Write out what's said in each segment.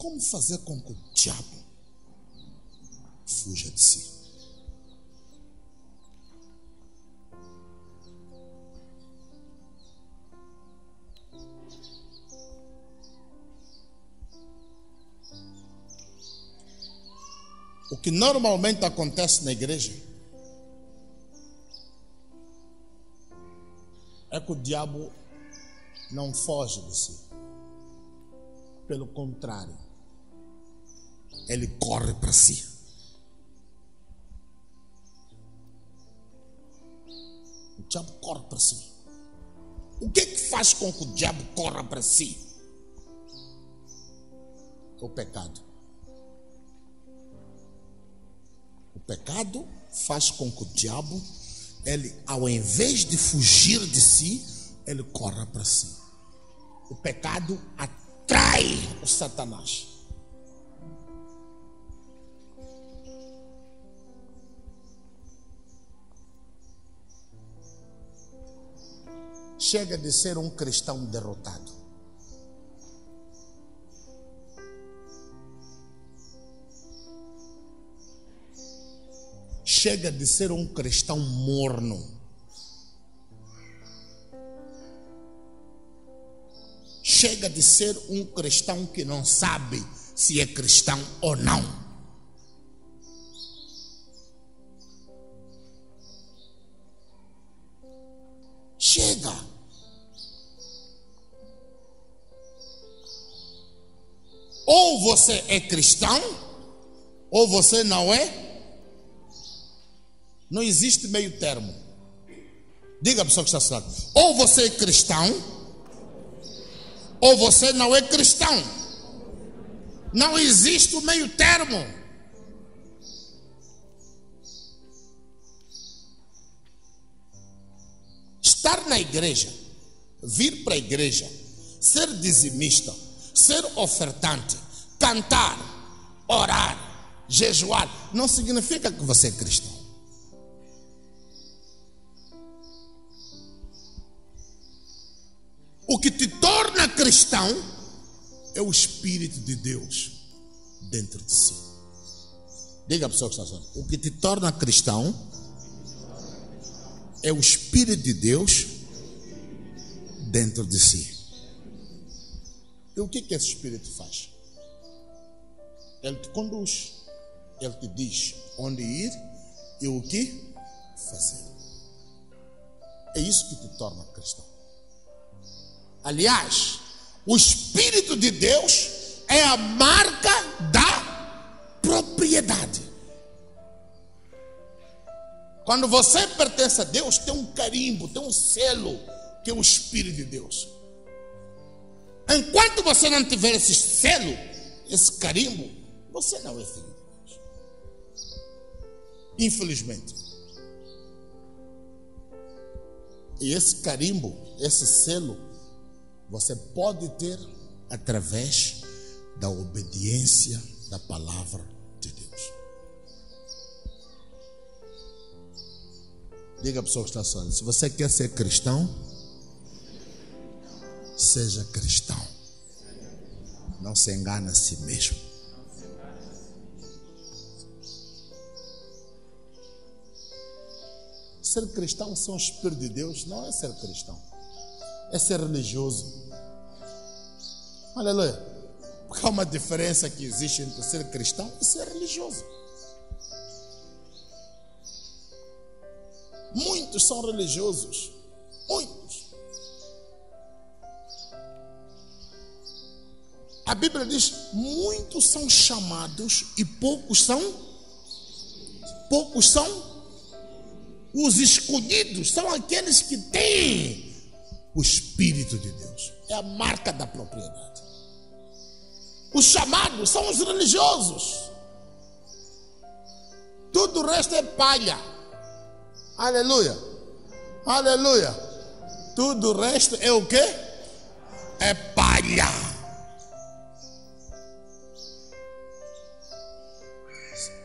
Como fazer com que o diabo fuja de si? O que normalmente acontece na igreja é que o diabo não foge de si. Pelo contrário, ele corre para si. O diabo corre para si. O que é que faz com que o diabo corra para si? O pecado. O pecado faz com que o diabo, ele, ao invés de fugir de si, ele corra para si. O pecado atrai o Satanás. Chega de ser um cristão derrotado. Chega de ser um cristão morno. Chega de ser um cristão que não sabe se é cristão ou não. Chega. Ou você é cristão, ou você não é. Não existe meio termo. Diga a pessoa que está ao seu lado: ou você é cristão, ou você não é cristão. Não existe o meio termo. Estar na igreja, vir para a igreja, ser dizimista, ser ofertante, cantar, orar, jejuar, não significa que você é cristão. O que te torna cristão é o Espírito de Deus dentro de si. Diga a pessoa que está falando: o que te torna cristão é o Espírito de Deus dentro de si. E o que esse Espírito faz? Ele te conduz, ele te diz onde ir e o que fazer. É isso que te torna cristão. Aliás, o Espírito de Deus é a marca da propriedade. Quando você pertence a Deus, tem um carimbo, tem um selo, que é o Espírito de Deus. Enquanto você não tiver esse selo, esse carimbo, você não é filho de Deus. Infelizmente. E esse carimbo, esse selo, você pode ter através da obediência da palavra de Deus. Diga a pessoa que está ao seu lado: se você quer ser cristão, seja cristão. Não se engane a si mesmo. Ser cristão sem o Espírito de Deus não é ser cristão, é ser religioso. Aleluia. Porque há uma diferença que existe entre ser cristão e ser religioso. Muitos são religiosos. Muitos. A Bíblia diz: muitos são chamados e poucos são os escolhidos. São aqueles que têm o Espírito de Deus. É a marca da propriedade. Os chamados são os religiosos. Tudo o resto é palha. Aleluia. Aleluia. Tudo o resto é o quê? É palha.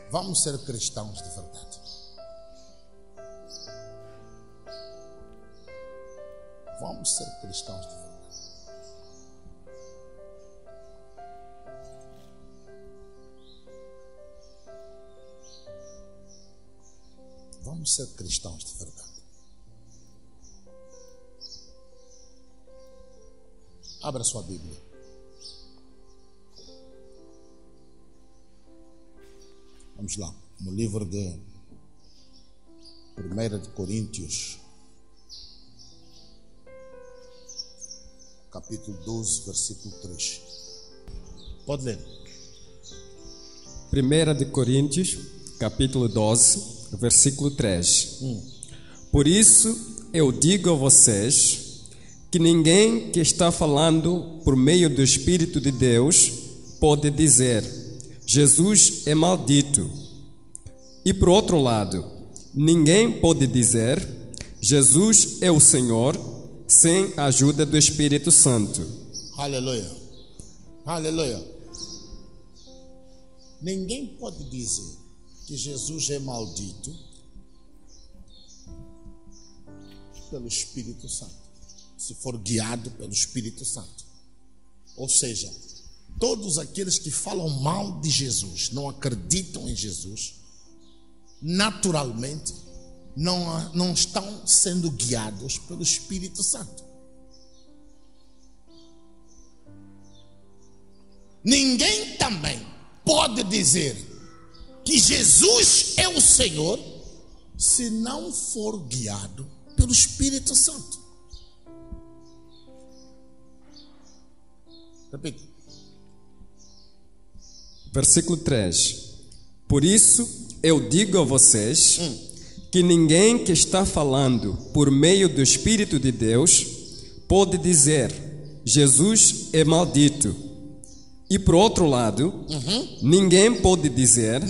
Vamos ser cristãos de verdade. Vamos ser cristãos de verdade. Vamos ser cristãos de verdade. Abra sua Bíblia. Vamos lá. No livro de 1 de Coríntios, capítulo 12, versículo 3. Pode ler. 1 de Coríntios, capítulo 12, versículo 3. Por isso eu digo a vocês que ninguém que está falando por meio do Espírito de Deus pode dizer: Jesus é maldito. E por outro lado, ninguém pode dizer: Jesus é o Senhor, sem a ajuda do Espírito Santo. Aleluia. Aleluia. Ninguém pode dizer que Jesus é maldito pelo Espírito Santo, se for guiado pelo Espírito Santo. Ou seja, todos aqueles que falam mal de Jesus, não acreditam em Jesus, naturalmente não estão sendo guiados pelo Espírito Santo. Ninguém também pode dizer que Jesus é o Senhor se não for guiado pelo Espírito Santo. Repita. Versículo 3. Por isso eu digo a vocês que ninguém que está falando por meio do Espírito de Deus pode dizer: Jesus é maldito. E por outro lado, ninguém pode dizer: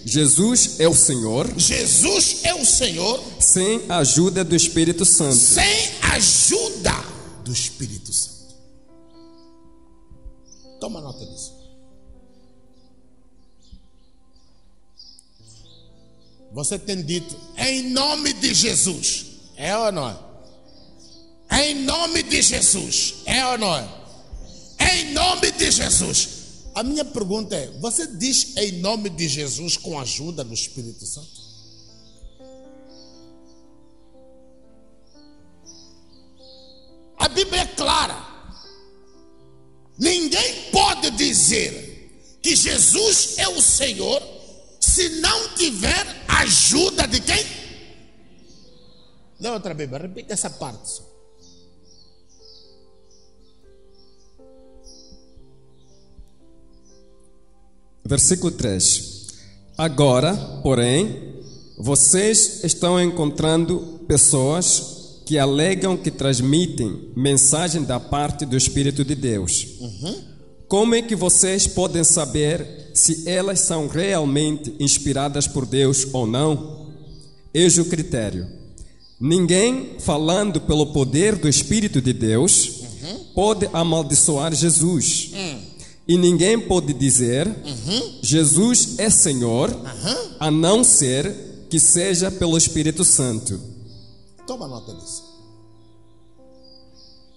Jesus é o Senhor. Jesus é o Senhor. Sem a ajuda do Espírito Santo. Sem a ajuda do Espírito Santo. Toma nota disso. Você tem dito em nome de Jesus. É ou não é? Em nome de Jesus. É ou não é? Em nome de Jesus. A minha pergunta é: você diz em nome de Jesus com a ajuda do Espírito Santo? A Bíblia é clara. Ninguém pode dizer que Jesus é o Senhor se não tiver ajuda de quem? Lê outra Bíblia, repita essa parte só. Versículo 3. Agora, porém, vocês estão encontrando pessoas que alegam que transmitem mensagem da parte do Espírito de Deus. Como é que vocês podem saber se elas são realmente inspiradas por Deus ou não? Eis o critério. Ninguém falando pelo poder do Espírito de Deus pode amaldiçoar Jesus. E ninguém pode dizer Jesus é Senhor, a não ser que seja pelo Espírito Santo. Toma nota disso.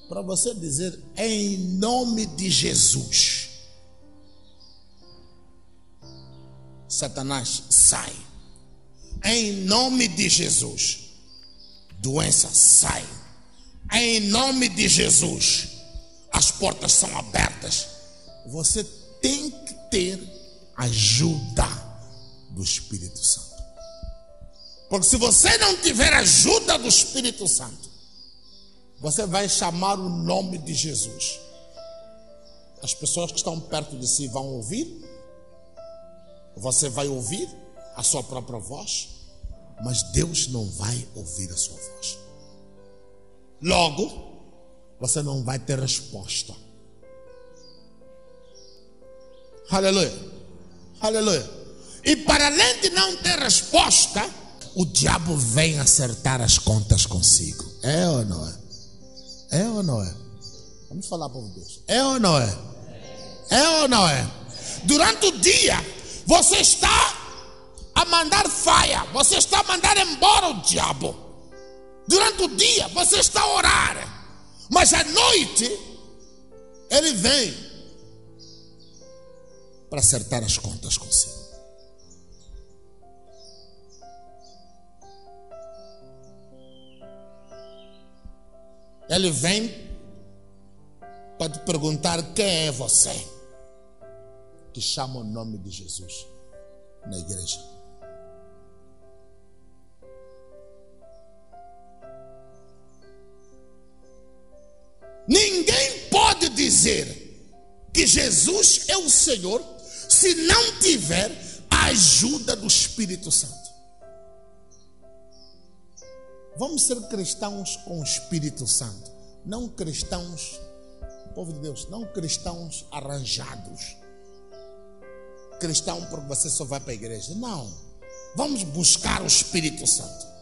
Para você dizer em nome de Jesus, Satanás sai. Em nome de Jesus, doença sai. Em nome de Jesus, as portas são abertas. Você tem que ter ajuda do Espírito Santo. Porque se você não tiver ajuda do Espírito Santo, você vai chamar o nome de Jesus. As pessoas que estão perto de si vão ouvir. Você vai ouvir a sua própria voz, mas Deus não vai ouvir a sua voz. Logo, você não vai ter resposta. Aleluia. Aleluia. E para além de não ter resposta, o diabo vem acertar as contas consigo. É ou não é? É ou não é? Vamos falar, povo de Deus. É ou não é? É ou não é? Durante o dia, você está a mandar faia. Você está a mandar embora o diabo. Durante o dia, você está a orar. Mas à noite, ele vem para acertar as contas consigo. Ele vem para te perguntar quem é você que chama o nome de Jesus na igreja. Ninguém pode dizer que Jesus é o Senhor se não tiver a ajuda do Espírito Santo. Vamos ser cristãos com o Espírito Santo, não cristãos, povo de Deus, não cristãos arranjados. Cristão porque você só vai para a igreja. Não, vamos buscar o Espírito Santo.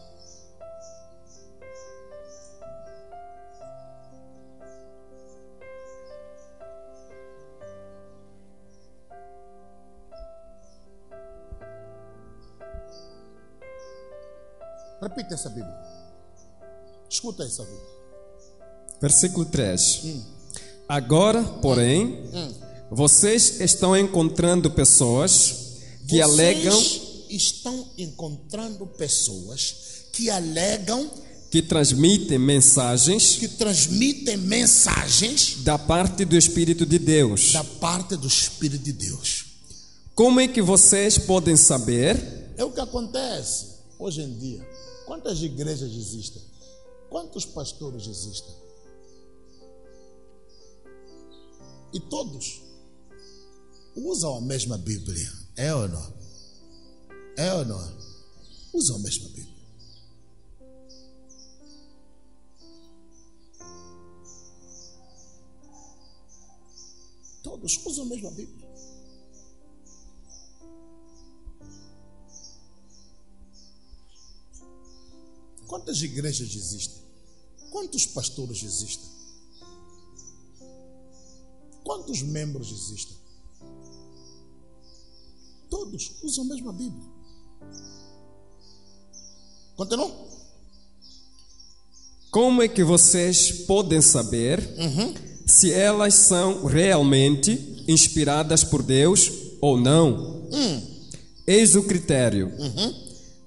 Repita essa Bíblia. Escuta essa Bíblia. Versículo 3. Agora, porém, vocês estão encontrando pessoas que alegam... estão encontrando pessoas que alegam... que transmitem mensagens... da parte do Espírito de Deus. Da parte do Espírito de Deus. Como é que vocês podem saber? É o que acontece hoje em dia. Quantas igrejas existem? Quantos pastores existem? E todos usam a mesma Bíblia. É ou não? É ou não? Usam a mesma Bíblia. Todos usam a mesma Bíblia. Quantas igrejas existem? Quantos pastores existem? Quantos membros existem? Todos usam a mesma Bíblia. Continua. Como é que vocês podem saber se elas são realmente inspiradas por Deus ou não? Eis o critério.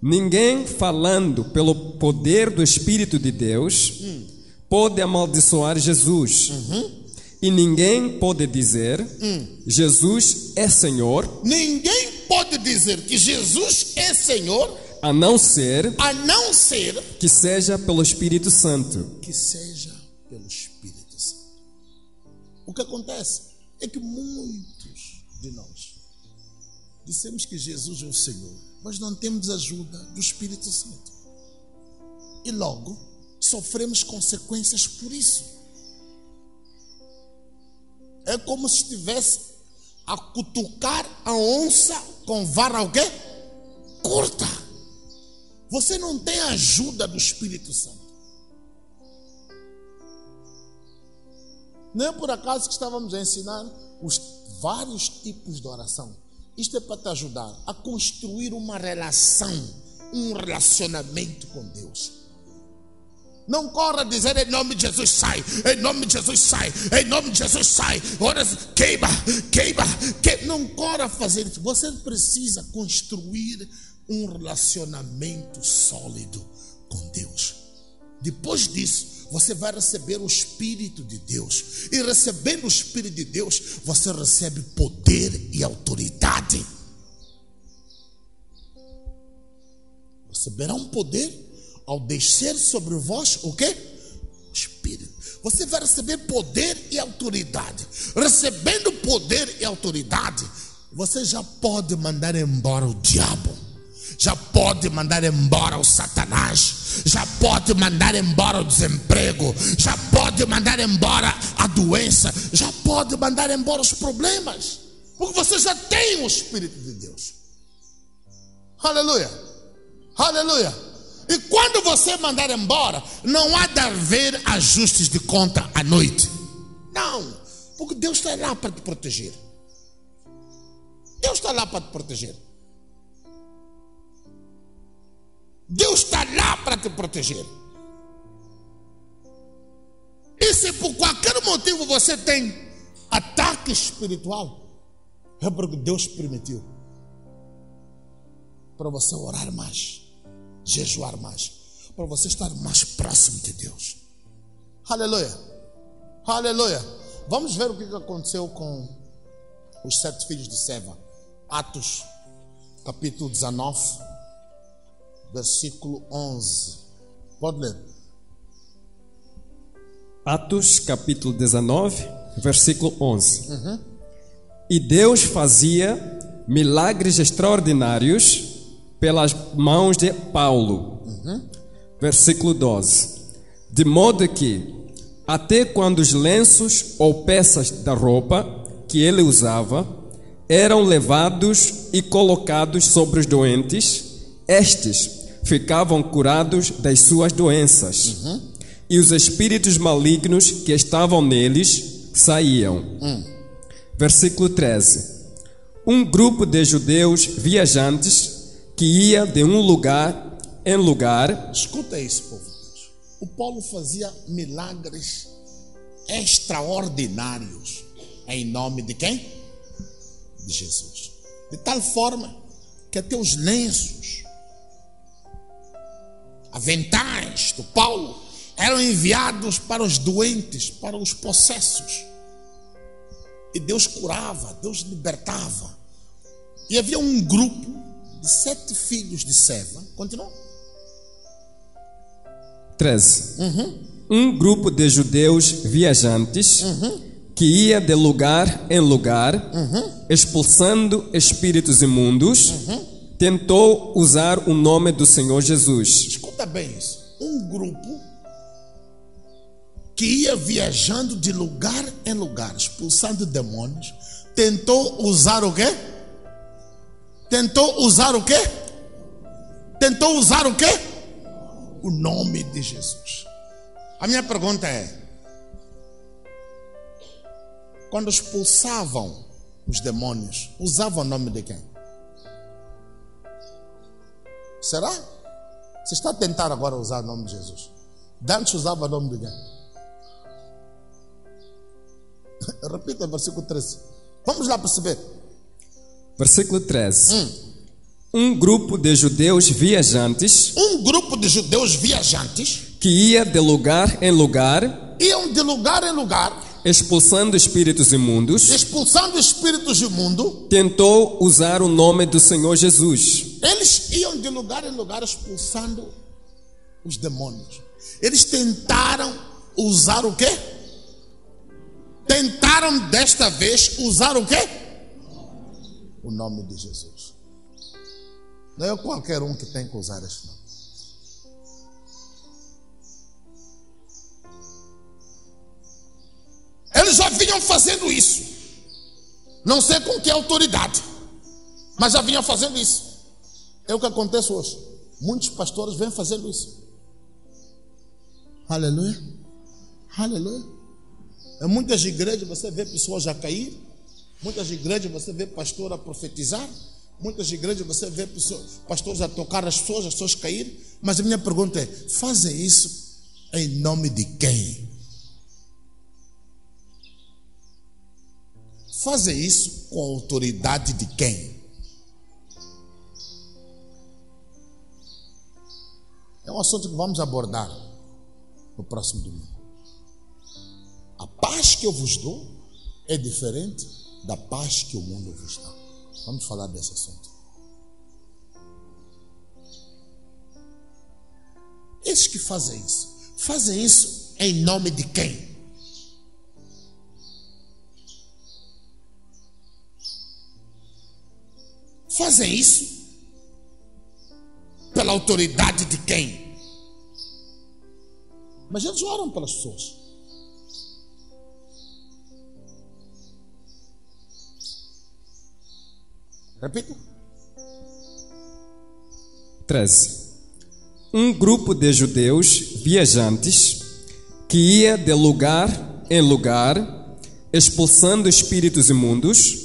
Ninguém falando pelo poder do Espírito de Deus pode amaldiçoar Jesus. E ninguém pode dizer Jesus é Senhor. Ninguém pode dizer que Jesus é Senhor a não ser que seja pelo Espírito Santo. Que seja pelo Espírito Santo. O que acontece é que muitos de nós dissemos que Jesus é o Senhor, mas não temos ajuda do Espírito Santo. E logo sofremos consequências por isso. É como se estivesse a cutucar a onça com vara o quê? Curta. Você não tem a ajuda do Espírito Santo. Não é por acaso que estávamos a ensinar os vários tipos de oração. Isto é para te ajudar a construir uma relação, um relacionamento com Deus. Não corra a dizer em nome de Jesus sai, em nome de Jesus sai, em nome de Jesus sai. Ora, queima. Não corra a fazer isso. Você precisa construir um relacionamento sólido com Deus. Depois disso, você vai receber o Espírito de Deus. E recebendo o Espírito de Deus, você recebe poder e autoridade. Receberá um poder ao descer sobre vós o quê? O Espírito. Você vai receber poder e autoridade. Recebendo poder e autoridade, você já pode mandar embora o diabo. Já pode mandar embora o Satanás. Já pode mandar embora o desemprego. Já pode mandar embora a doença. Já pode mandar embora os problemas. Porque você já tem o Espírito de Deus. Aleluia. Aleluia. E quando você mandar embora, não há de haver ajustes de conta à noite. Não, porque Deus está lá para te proteger. Deus está lá para te proteger. Deus está lá para te proteger. E se por qualquer motivo você tem ataque espiritual, é porque Deus permitiu. Para você orar mais, jejuar mais, para você estar mais próximo de Deus. Aleluia. Aleluia. Vamos ver o que aconteceu com os 7 filhos de Seva. Atos, capítulo 19, versículo 11. Pode ler. Atos, capítulo 19, versículo 11. E Deus fazia milagres extraordinários pelas mãos de Paulo. Versículo 12. De modo que, até quando os lenços ou peças da roupa que ele usava eram levados e colocados sobre os doentes, estes ficavam curados das suas doenças. E os espíritos malignos que estavam neles saíam. Versículo 13. Um grupo de judeus viajantes que ia de um lugar em lugar. Escuta isso, povo. O Paulo fazia milagres extraordinários em nome de quem? De Jesus. De tal forma que até os lenços, aventais do Paulo eram enviados para os doentes, para os possessos. E Deus curava, Deus libertava. E havia um grupo de 7 filhos de Seva. Continua. 13. Um grupo de judeus viajantes que ia de lugar em lugar, expulsando espíritos imundos, tentou usar o nome do Senhor Jesus. Escuta bem isso. Um grupo que ia viajando de lugar em lugar, expulsando demônios, tentou usar o quê? Tentou usar o quê? Tentou usar o quê? O nome de Jesus. A minha pergunta é: quando expulsavam os demônios, usavam o nome de quem? Será? Você está a tentar agora usar o nome de Jesus. Antes usava o nome de quem? Repita o versículo 13. Vamos lá perceber. Versículo 13. Um grupo de judeus viajantes. Um grupo de judeus viajantes que ia de lugar em lugar. Iam de lugar em lugar. Expulsando espíritos imundos. Expulsando espíritos imundos. Tentou usar o nome do Senhor Jesus. Eles iam de lugar em lugar expulsando os demônios. Eles tentaram usar o quê? Tentaram desta vez usar o quê? O nome de Jesus. Não é qualquer um que tem que usar esse nome. Eles já vinham fazendo isso. Não sei com que autoridade, mas já vinham fazendo isso. É o que acontece hoje. Muitos pastores vêm fazendo isso. Aleluia. Aleluia. Em muitas igrejas você vê pessoas a cair. Muitas igrejas você vê pastor a profetizar. Muitas igrejas você vê pastores a tocar as pessoas caírem. Mas a minha pergunta é: fazem isso em nome de quem? Fazem isso com a autoridade de quem? É um assunto que vamos abordar no próximo domingo. A paz que eu vos dou é diferente da paz que o mundo vos dá. Vamos falar desse assunto. Esses que fazem isso em nome de quem? Fazem isso pela autoridade de quem? Mas eles oram pelas pessoas. Repita. 13. Um grupo de judeus viajantes que ia de lugar em lugar, expulsando espíritos imundos,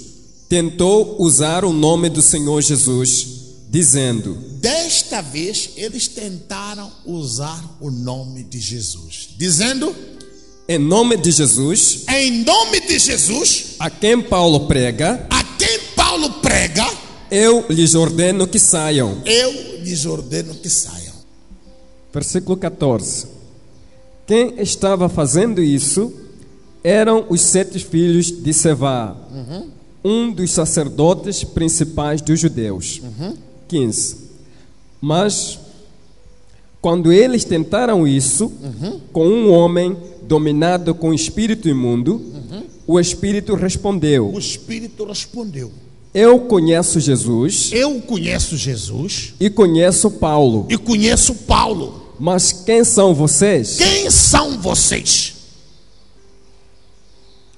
tentou usar o nome do Senhor Jesus, dizendo: desta vez eles tentaram usar o nome de Jesus, dizendo: em nome de Jesus, a quem Paulo prega, eu lhes ordeno que saiam. Versículo 14. Quem estava fazendo isso eram os 7 filhos de Sevá, um dos sacerdotes principais dos judeus. 15. Mas, quando eles tentaram isso com um homem dominado com espírito imundo, o espírito respondeu: O Espírito respondeu: Eu conheço Jesus Eu conheço Jesus e conheço Paulo, e conheço Paulo. mas quem são vocês? Quem são vocês?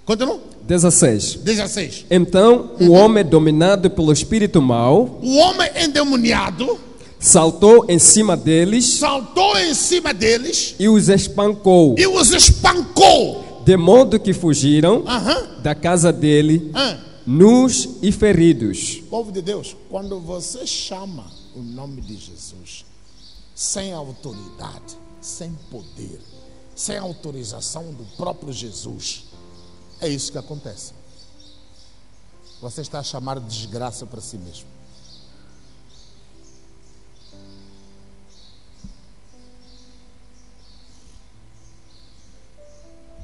Continua. 16. 16. Então o homem dominado pelo espírito mau O homem endemoniado saltou em cima deles saltou em cima deles e os espancou, e os espancou. de modo que fugiram Aham. da casa dele Ah. nus e feridos. Povo de Deus, quando você chama o nome de Jesus sem autoridade, sem poder, sem autorização do próprio Jesus, é isso que acontece. Você está a chamar de desgraça para si mesmo.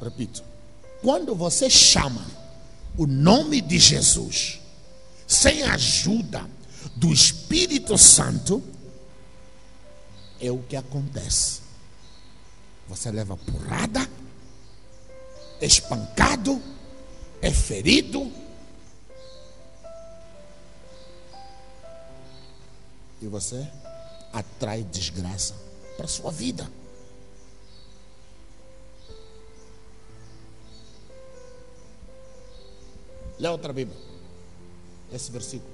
Repito, quando você chama o nome de Jesus sem a ajuda do Espírito Santo, é o que acontece. Você leva porrada, é espancado, é ferido, e você atrai desgraça para a sua vida. Lê outra Bíblia, esse versículo.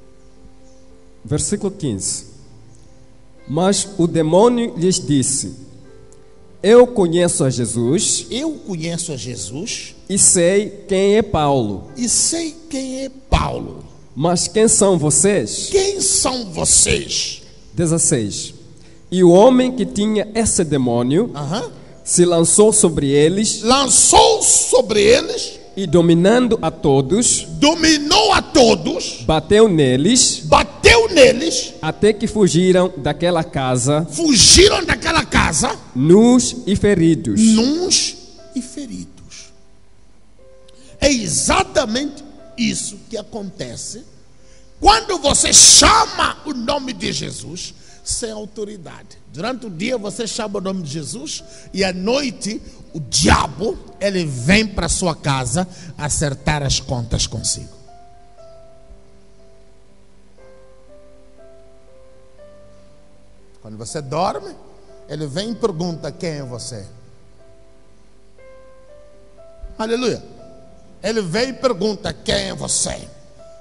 Versículo 15. Mas o demônio lhes disse: Eu conheço a Jesus Eu conheço a Jesus e sei quem é Paulo, e sei quem é Paulo. mas quem são vocês? Quem são vocês? 16. E o homem que tinha esse demônio se lançou sobre eles Lançou sobre eles, e, dominando a todos, dominou a todos, bateu neles bateu neles, até que fugiram daquela casa fugiram daquela casa, nus e feridos. nus e feridos. É exatamente isso que acontece quando você chama o nome de Jesus sem autoridade. Durante o dia você chama o nome de Jesus e à noite o diabo, ele vem para sua casa acertar as contas consigo. Quando você dorme, ele vem e pergunta: quem é você? Aleluia. Ele vem e pergunta: quem é você?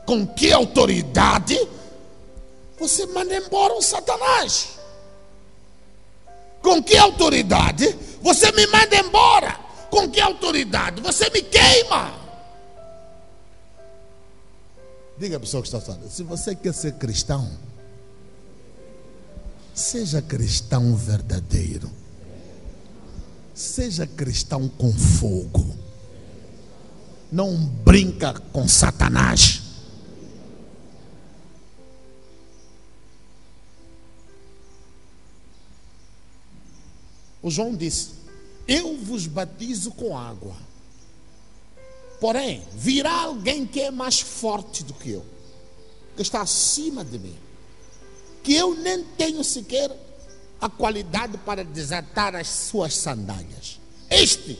Com que autoridade você manda embora o Satanás? Com que autoridade você me manda embora? Com que autoridade você me queima? Diga a pessoa que está falando: se você quer ser cristão, seja cristão verdadeiro. Seja cristão com fogo. Não brinca com Satanás. O João disse: eu vos batizo com água, porém virá alguém que é mais forte do que eu, que está acima de mim, que eu nem tenho sequer a qualidade para desatar as suas sandálias. Este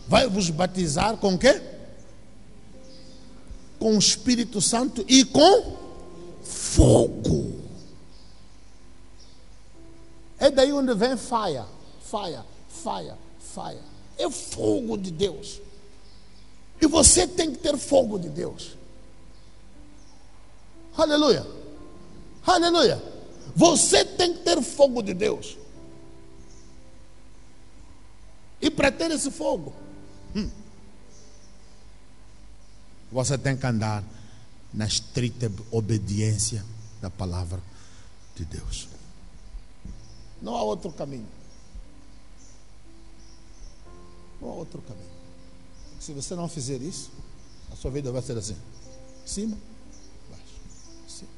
vai vos batizar com quê? Com o Espírito Santo e com fogo. É daí onde vem faia. É o fogo de Deus. E você tem que ter fogo de Deus. Aleluia. Aleluia. Você tem que ter fogo de Deus. E para ter esse fogo, você tem que andar na estrita obediência da palavra de Deus. Não há outro caminho. Não há outro caminho. Se você não fizer isso, a sua vida vai ser assim: cima, baixo, cima.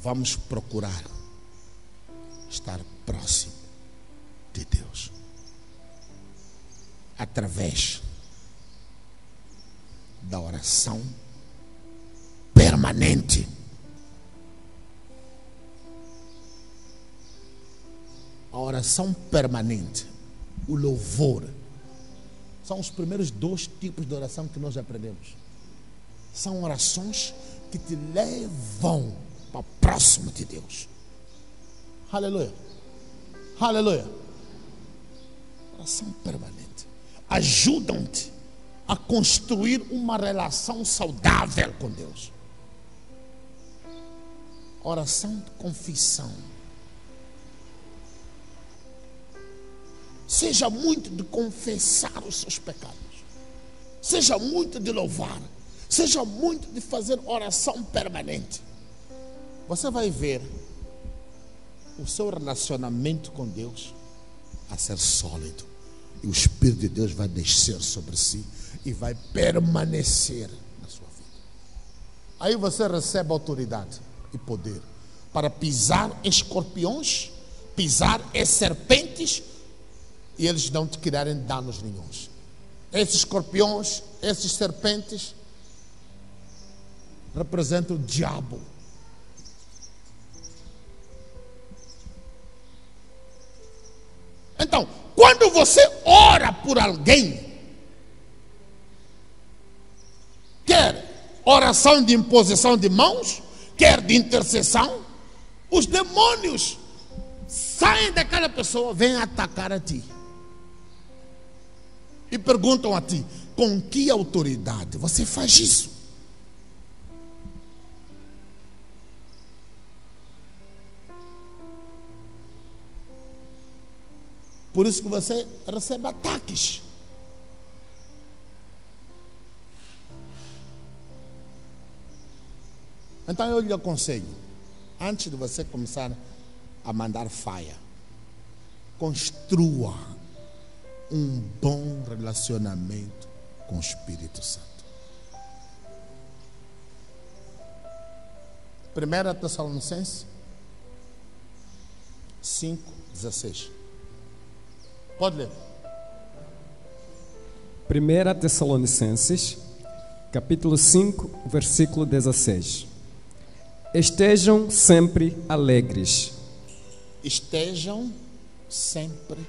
vamos procurar estar próximo de Deus através da oração permanente. A oração permanente, o louvor, são os primeiros 2 tipos de oração que nós aprendemos. São orações que te levam para próximo de Deus. Aleluia. Aleluia. Oração permanente. Ajudam-te a construir uma relação saudável com Deus. Oração de confissão. Seja muito de confessar os seus pecados. Seja muito de louvar. Seja muito de fazer oração permanente. Você vai ver o seu relacionamento com Deus a ser sólido. E o Espírito de Deus vai descer sobre si e vai permanecer na sua vida. Aí você recebe autoridade e poder para pisar escorpiões, pisar serpentes, e eles não te criarem danos nenhuns. Esses escorpiões, esses serpentes representam o diabo. Então, quando você ora por alguém, quer oração de imposição de mãos, quer de intercessão, os demônios saem daquela pessoa, vêm atacar a ti. E perguntam a ti, com que autoridade você faz isso? Por isso que você recebe ataques. Então eu lhe aconselho, antes de você começar a mandar faia, construa um bom relacionamento com o Espírito Santo. 1 Tessalonicenses 5:16. Pode ler. 1 Tessalonicenses, capítulo 5, versículo 16. Estejam sempre alegres. Estejam sempre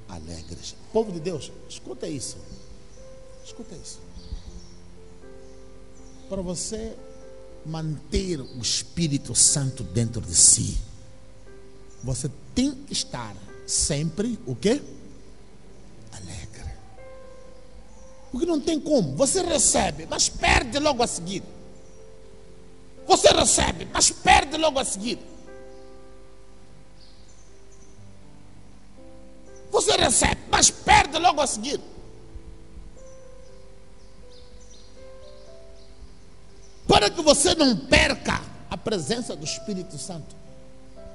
alegres. Povo de Deus, escuta isso. Escuta isso. Para você manter o Espírito Santo dentro de si, você tem que estar sempre o quê? Alegre. Porque não tem como. Você recebe, mas perde logo a seguir. Você recebe, mas perde logo a seguir. Você recebe, mas perde logo a seguir. Para que você não perca a presença do Espírito Santo,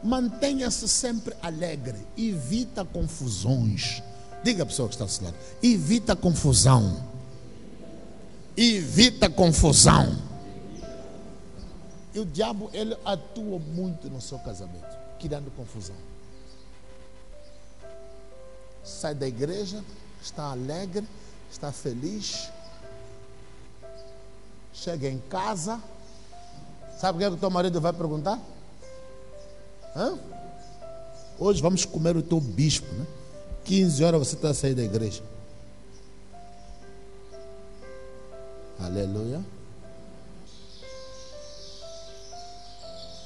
mantenha-se sempre alegre. Evita confusões. Diga a pessoa que está ao seu lado: evita confusão. Evita confusão. E o diabo, ele atua muito no seu casamento, criando confusão. Sai da igreja, está alegre, está feliz. Chega em casa, sabe o que é que o teu marido vai perguntar? Hoje vamos comer o teu bispo, né? 15 horas você está a sair da igreja. Aleluia.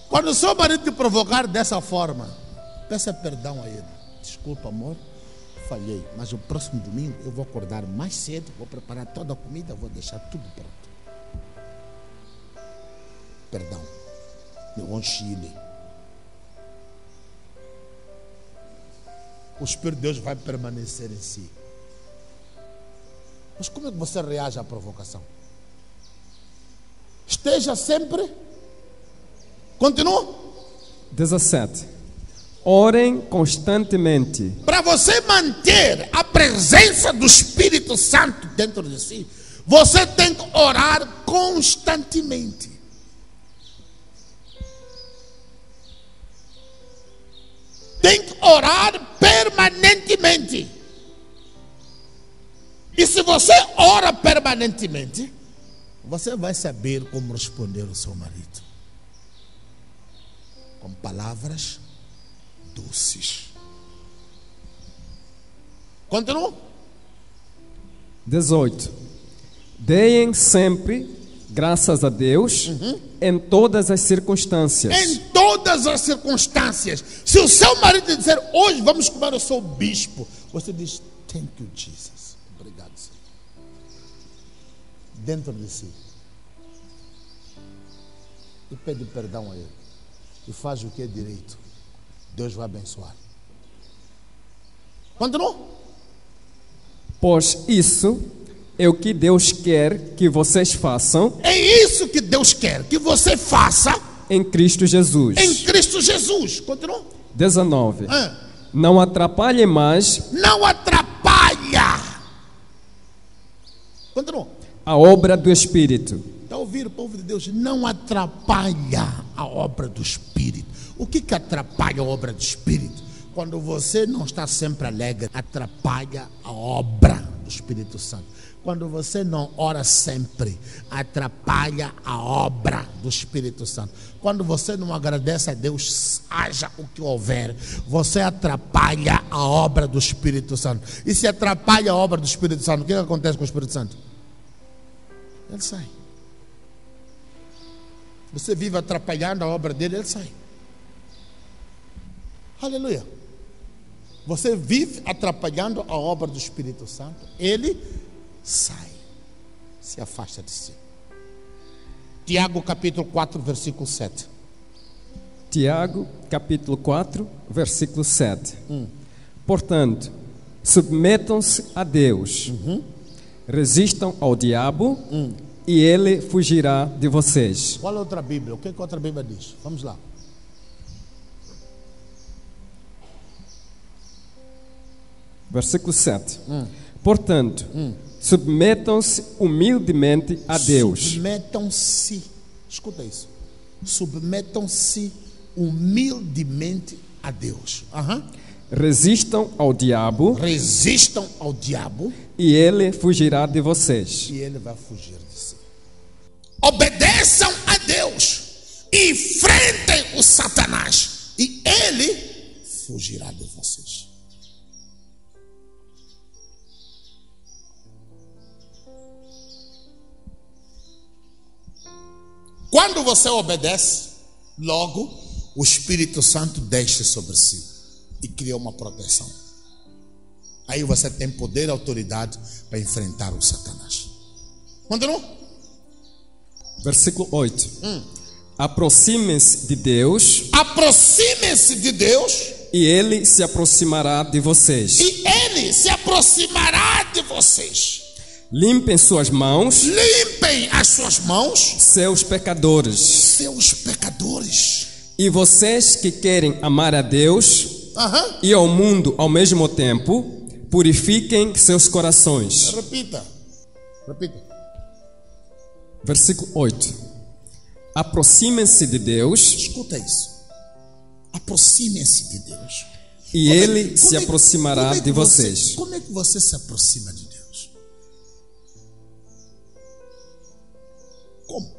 Quando o seu marido te provocar dessa forma, peça perdão a ele. Desculpa, amor, falhei, mas o próximo domingo eu vou acordar mais cedo, vou preparar toda a comida, vou deixar tudo pronto. Perdão, meu Chile. O Espírito de Deus vai permanecer em si. Mas como é que você reage à provocação? Esteja sempre. Continua. 17. Orem constantemente. Para você manter a presença do Espírito Santo dentro de si, você tem que orar constantemente. orar permanentemente. E se você ora permanentemente, você vai saber como responder ao seu marido. Com palavras doces. Continua. 18. Deem sempre graças a Deus em todas as circunstâncias. Em todas as circunstâncias. Se o seu marido disser, hoje vamos comer o seu bispo, você diz, thank you, Jesus. Obrigado, Senhor. Dentro de si. E pede perdão a Ele. E faz o que é direito. Deus vai abençoar. Continua. Pois isso é o que Deus quer que vocês façam. É isso que Deus quer que você faça em Cristo Jesus. Em Cristo Jesus. Continua. 19. Não atrapalhe mais. Não atrapalha. Continua. A obra do Espírito. Está ouvindo, povo de Deus? Não atrapalha a obra do Espírito. O que atrapalha a obra do Espírito? Quando você não está sempre alegre, atrapalha a obra do Espírito Santo. Quando você não ora sempre, atrapalha a obra do Espírito Santo. Quando você não agradece a Deus, haja o que houver, você atrapalha a obra do Espírito Santo. E se atrapalha a obra do Espírito Santo, o que acontece com o Espírito Santo? Ele sai. Você vive atrapalhando a obra dele, ele sai. Aleluia. Você vive atrapalhando a obra do Espírito Santo, ele sai, se afasta de si. Tiago capítulo 4, versículo 7. Tiago capítulo 4, versículo 7. Portanto, submetam-se a Deus, resistam ao diabo e ele fugirá de vocês. Qual é a outra Bíblia? O que a outra Bíblia diz? Vamos lá. Versículo 7. Portanto, submetam-se humildemente a Deus. Submetam-se. Escuta isso. Submetam-se humildemente a Deus. Resistam ao diabo. Resistam ao diabo. E ele fugirá de vocês. E ele vai fugir de si. Obedeçam a Deus. Enfrentem o Satanás. E ele fugirá de vocês. Quando você obedece, logo o Espírito Santo desce sobre si e cria uma proteção. Aí você tem poder e autoridade para enfrentar o Satanás. Continua. Versículo 8. Aproximem-se de Deus. Aproximem-se de Deus. E ele se aproximará de vocês. E ele se aproximará de vocês. Limpem suas mãos. Limpem as suas mãos. Seus pecadores. Seus pecadores. E vocês que querem amar a Deus e ao mundo ao mesmo tempo, purifiquem seus corações. Repita. Versículo 8. Aproximem-se de Deus. Escuta isso. Aproximem-se de Deus. E ele se aproximará de vocês. Como é que você se aproxima de Deus? Como?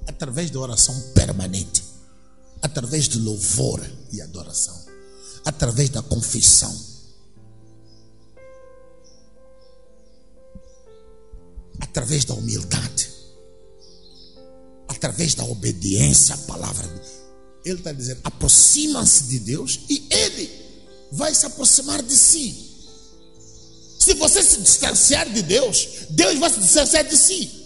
Através da oração permanente, através do louvor e adoração, através da confissão, através da humildade, através da obediência à palavra. Ele está dizendo: aproxima-se de Deus e ele vai se aproximar de si. Se você se distanciar de Deus, Deus vai se distanciar de si.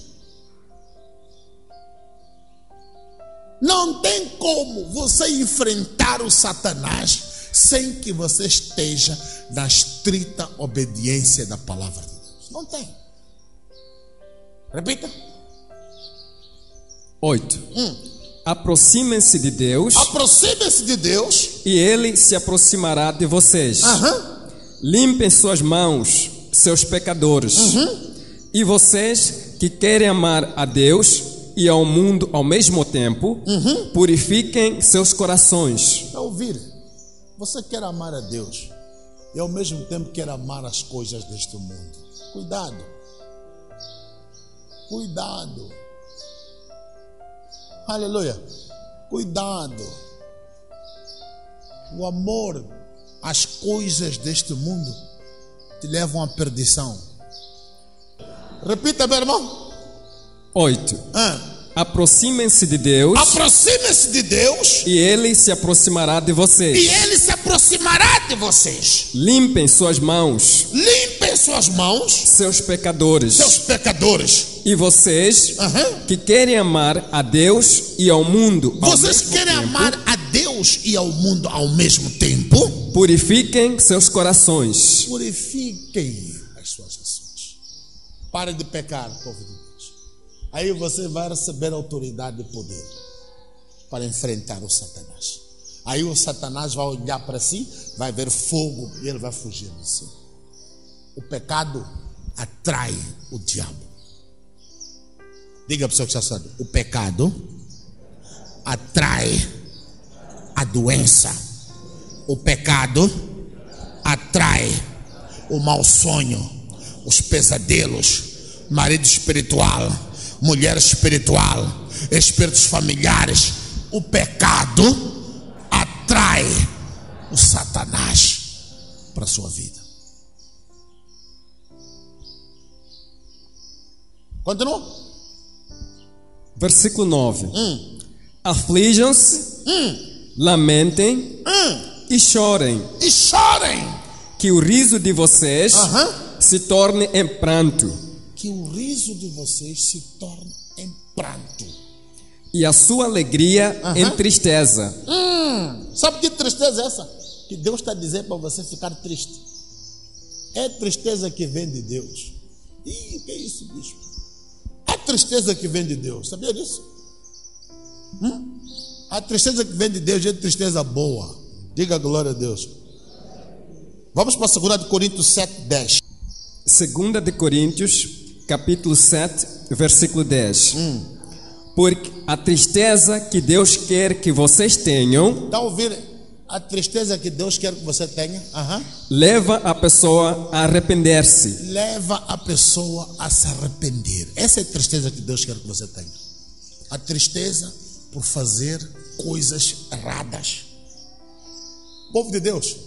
Não tem como você enfrentar o Satanás sem que você esteja na estrita obediência da palavra de Deus. Não tem. Repita. 8. Aproximem-se de Deus. Aproximem-se de Deus. E ele se aproximará de vocês. Limpem suas mãos, seus pecadores. E vocês que querem amar a Deus e ao mundo ao mesmo tempo, purifiquem seus corações. Para ouvir, você quer amar a Deus e ao mesmo tempo quer amar as coisas deste mundo. Cuidado. Cuidado. Aleluia. Cuidado. O amor às coisas deste mundo te levam à perdição. Repita, meu irmão. 8. Aproximem-se de Deus. Aproximem-se de Deus. E Ele se aproximará de vocês. E Ele se aproximará de vocês. Limpem suas mãos. Limpem suas mãos. Seus pecadores. Seus pecadores. E vocês que querem amar a Deus e ao mundo. Vocês querem amar a Deus e ao mundo ao mesmo tempo. Purifiquem seus corações. Purifiquem as suas ações. Pare de pecar, povo de Deus. Aí você vai receber autoridade e poder para enfrentar o Satanás. Aí o Satanás vai olhar para si, vai ver fogo e ele vai fugir de si. O pecado atrai o diabo. Diga para o seu que está falando. O pecado atrai a doença. O pecado atrai o mau sonho, os pesadelos, marido espiritual, mulher espiritual, espíritos familiares. O pecado atrai o Satanás para a sua vida. Continua. Versículo 9. Aflijam-se, lamentem e chorem. E chorem. Que o riso de vocês se torne em pranto. Que o riso de vocês se torne em pranto. E a sua alegria em tristeza. Sabe que tristeza é essa? Que Deus está dizendo para você ficar triste. É tristeza que vem de Deus. Ih, o que é isso, bispo? A tristeza que vem de Deus. Sabia disso? A tristeza que vem de Deus é tristeza boa. Diga glória a Deus. Vamos para 2 de Coríntios 7, 10. 2 de Coríntios, capítulo 7, versículo 10. Porque a tristeza que Deus quer que vocês tenham... Está a ouvir a tristeza que Deus quer que você tenha? Leva a pessoa a arrepender-se. Leva a pessoa a se arrepender. Essa é a tristeza que Deus quer que você tenha. A tristeza por fazer coisas erradas. Povo de Deus,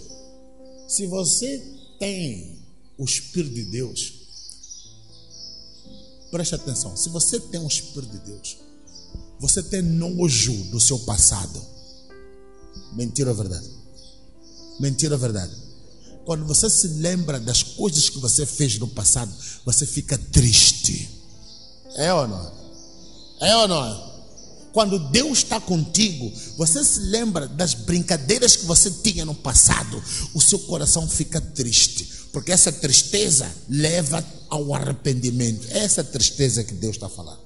se você tem o Espírito de Deus, preste atenção. Se você tem o Espírito de Deus, você tem nojo do seu passado. Mentira ou verdade? Mentira ou verdade? Quando você se lembra das coisas que você fez no passado, você fica triste. É ou não? É ou não? Quando Deus está contigo, você se lembra das brincadeiras que você tinha no passado, o seu coração fica triste, porque essa tristeza leva ao arrependimento. É essa tristeza que Deus está falando.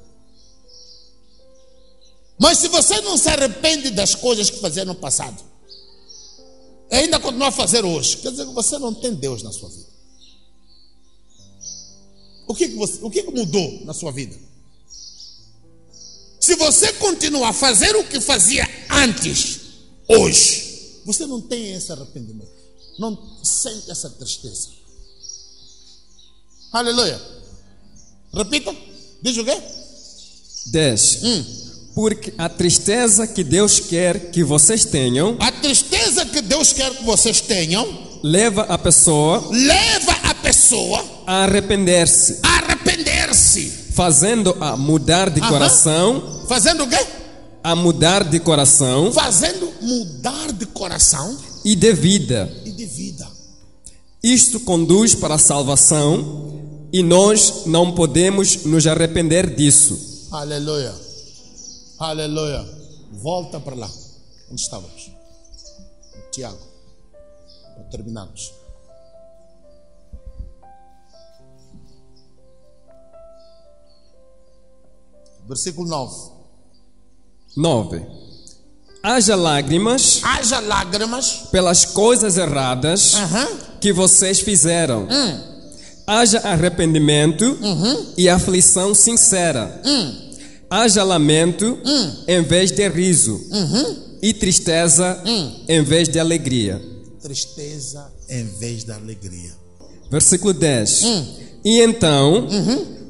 Mas se você não se arrepende das coisas que fazia no passado, ainda continua a fazer hoje, quer dizer que você não tem Deus na sua vida. O que mudou na sua vida? Se você continuar a fazer o que fazia antes, hoje, você não tem esse arrependimento, não sente essa tristeza. Aleluia. Repita. Diz o quê? 10. Porque a tristeza que Deus quer que vocês tenham, a tristeza que Deus quer que vocês tenham, leva a pessoa a arrepender-se, fazendo-a mudar de coração. Fazendo o quê? A mudar de coração. Fazendo mudar de coração e de vida. Isto conduz para a salvação e nós não podemos nos arrepender disso. Aleluia. Aleluia. Volta para lá onde estávamos. Tiago, para terminarmos. Versículo 9. Haja lágrimas pelas coisas erradas que vocês fizeram. Haja arrependimento e aflição sincera. haja lamento em vez de riso, e tristeza em vez de alegria. Tristeza em vez da alegria. Versículo 10. E então,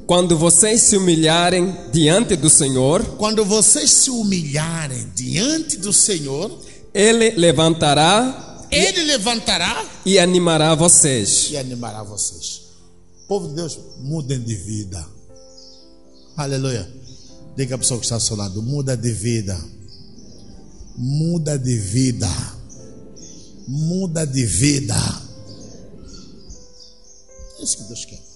quando vocês se humilharem diante do Senhor, Quando vocês se humilharem diante do Senhor, Ele levantará Ele levantará e animará vocês. e animará vocês. Povo de Deus, mudem de vida. Aleluia. Diga a pessoa que está ao seu lado: muda de vida. Muda de vida. Muda de vida. É isso que Deus quer.